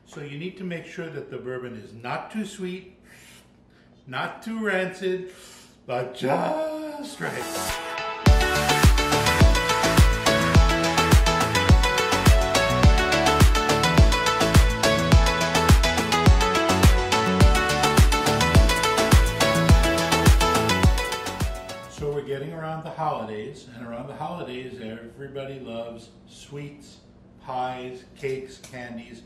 So you need to make sure that the bourbon is not too sweet, not too rancid, but just right. So we're getting around the holidays, and around the holidays everybody loves sweets, pies, cakes, candies.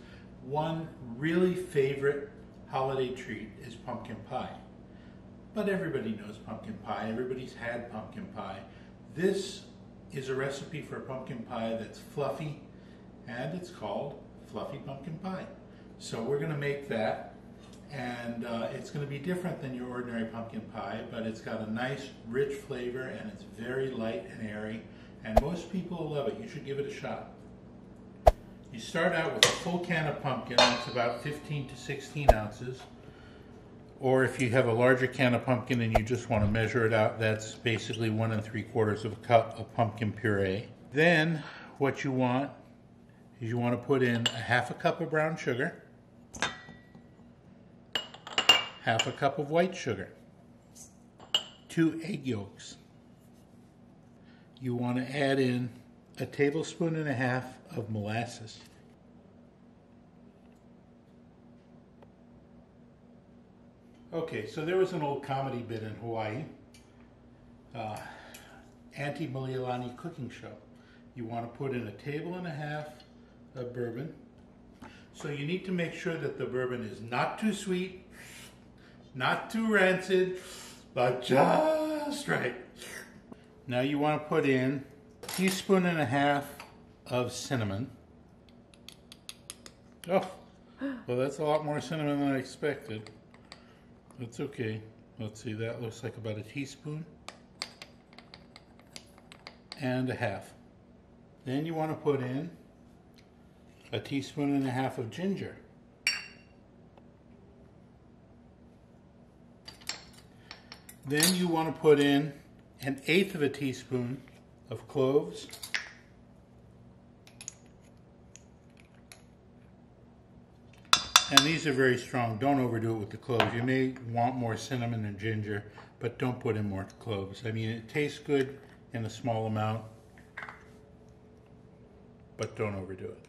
One really favorite holiday treat is pumpkin pie. But everybody knows pumpkin pie, everybody's had pumpkin pie. This is a recipe for a pumpkin pie that's fluffy, and it's called Fluffy Pumpkin Pie. So we're going to make that, and it's going to be different than your ordinary pumpkin pie, but it's got a nice rich flavor and it's very light and airy, and most people will love it. You should give it a shot. You start out with a full can of pumpkin, that's about 15 to 16 ounces. Or if you have a larger can of pumpkin and you just want to measure it out, that's basically 1 3/4 of a cup of pumpkin puree. Then what you want is you want to put in a half a cup of brown sugar, half a cup of white sugar, 2 egg yolks. You want to add in a 1.5 tablespoons of molasses. Okay, so there was an old comedy bit in Hawaii, Auntie Malialani cooking show. You want to put in a 1.5 tablespoons of bourbon. So you need to make sure that the bourbon is not too sweet, not too rancid, but just right. Now you want to put in 1.5 teaspoons of cinnamon. Oh, well, that's a lot more cinnamon than I expected. That's okay. Let's see, that looks like about 1.5 teaspoons. Then you want to put in 1.5 teaspoons of ginger. Then you want to put in 1/8 teaspoon of cloves. And these are very strong. Don't overdo it with the cloves. You may want more cinnamon and ginger, but don't put in more cloves. I mean, it tastes good in a small amount, but don't overdo it.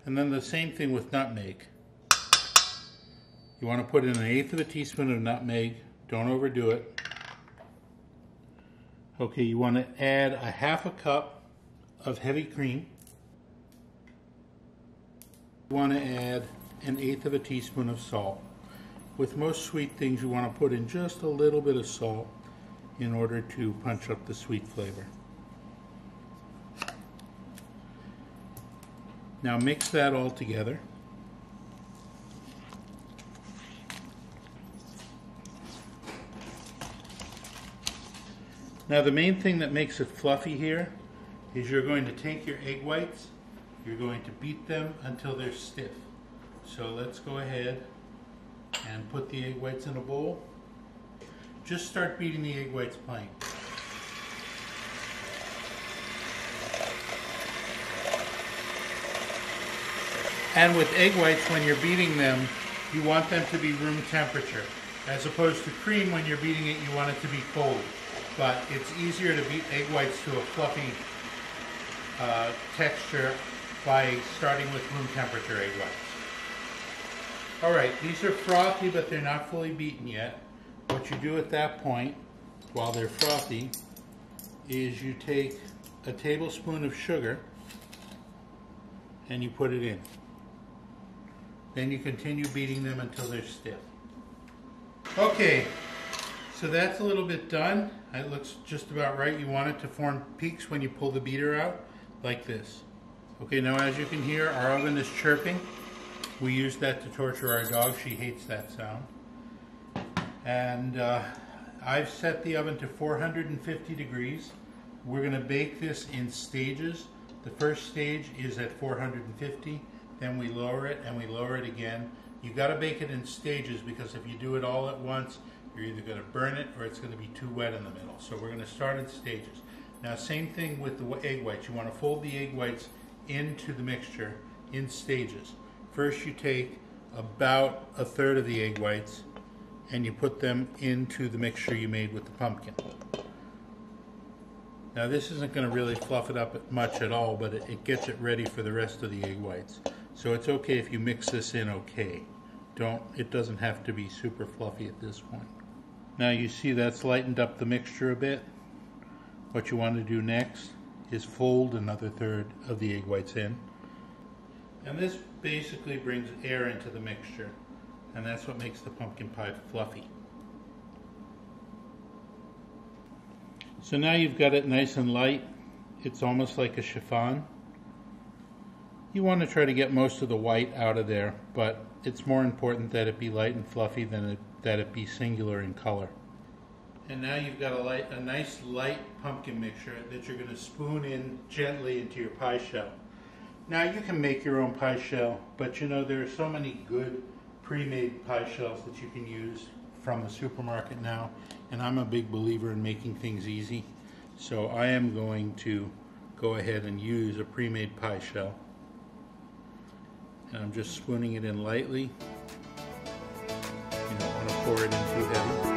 And then the same thing with nutmeg. You want to put in 1/8 teaspoon of nutmeg. Don't overdo it. Okay, you want to add a half a cup of heavy cream. You want to add 1/8 teaspoon of salt. With most sweet things, you want to put in just a little bit of salt in order to punch up the sweet flavor. Now mix that all together. Now the main thing that makes it fluffy here is you're going to take your egg whites, you're going to beat them until they're stiff. So let's go ahead and put the egg whites in a bowl. Just start beating the egg whites plain. And with egg whites, when you're beating them, you want them to be room temperature. As opposed to cream, when you're beating it, you want it to be cold. But it's easier to beat egg whites to a fluffy texture by starting with room temperature egg whites. Alright, these are frothy, but they're not fully beaten yet. What you do at that point, while they're frothy, is you take a tablespoon of sugar and you put it in. Then you continue beating them until they're stiff. Okay, so that's a little bit done. It looks just about right. You want it to form peaks when you pull the beater out, like this. Okay, now as you can hear, our oven is chirping. We use that to torture our dog. She hates that sound. And I've set the oven to 450 degrees. We're going to bake this in stages. The first stage is at 450, then we lower it and we lower it again. You got to bake it in stages, because if you do it all at once, you're either going to burn it or it's going to be too wet in the middle. So we're going to start in stages. Now same thing with the egg whites. You want to fold the egg whites into the mixture in stages. First you take about a third of the egg whites and you put them into the mixture you made with the pumpkin. Now this isn't going to really fluff it up much at all, but it gets it ready for the rest of the egg whites. So it's okay if you mix this in okay. It doesn't have to be super fluffy at this point. Now you see that's lightened up the mixture a bit. What you want to do next is fold another third of the egg whites in. And this basically brings air into the mixture, and that's what makes the pumpkin pie fluffy. So now you've got it nice and light. It's almost like a chiffon. You want to try to get most of the white out of there, but it's more important that it be light and fluffy than that it be singular in color. And now you've got a nice light pumpkin mixture that you're going to spoon in gently into your pie shell. Now you can make your own pie shell, but you know there are so many good pre-made pie shells that you can use from the supermarket now, and I'm a big believer in making things easy, so I am going to go ahead and use a pre-made pie shell, and I'm just spooning it in lightly. You don't want to pour it in too heavy.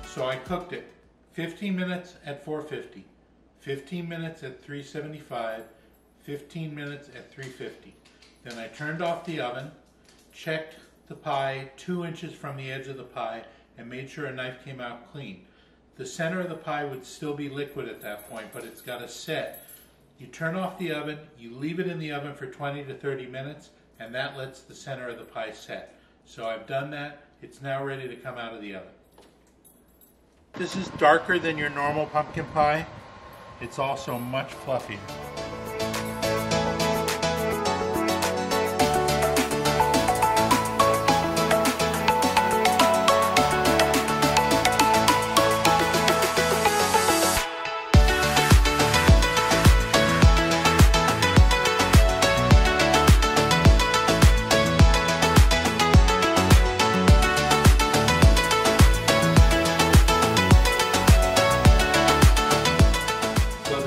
So I cooked it 15 minutes at 450, 15 minutes at 375, 15 minutes at 350. Then I turned off the oven, checked the pie 2 inches from the edge of the pie, and made sure a knife came out clean. The center of the pie would still be liquid at that point, but it's got to set. You turn off the oven, you leave it in the oven for 20 to 30 minutes, and that lets the center of the pie set. So I've done that. It's now ready to come out of the oven. This is darker than your normal pumpkin pie. It's also much fluffier.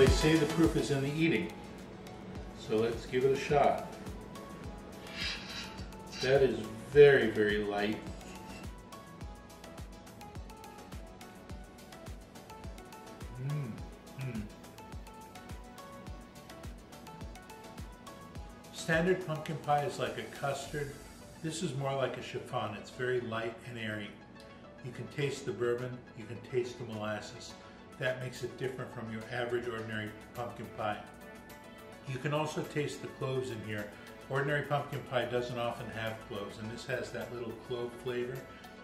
Say the proof is in the eating, so let's give it a shot. That is very, very light. Standard pumpkin pie is like a custard. This is more like a chiffon. It's very light and airy. You can taste the bourbon, you can taste the molasses. That makes it different from your average ordinary pumpkin pie. You can also taste the cloves in here. Ordinary pumpkin pie doesn't often have cloves, and this has that little clove flavor,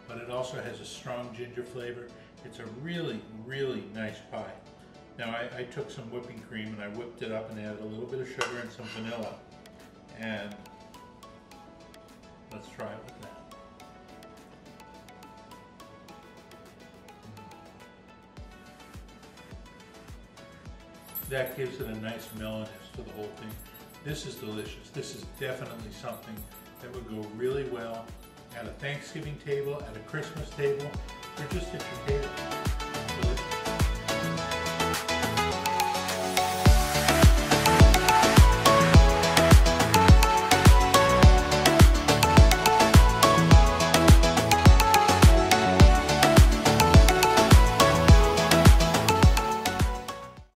but it also has a strong ginger flavor. It's a really, really nice pie. Now I took some whipping cream and I whipped it up and added a little bit of sugar and some vanilla. And let's try it with that. That gives it a nice mellowness to the whole thing. This is delicious. This is definitely something that would go really well at a Thanksgiving table, at a Christmas table, or just at your table.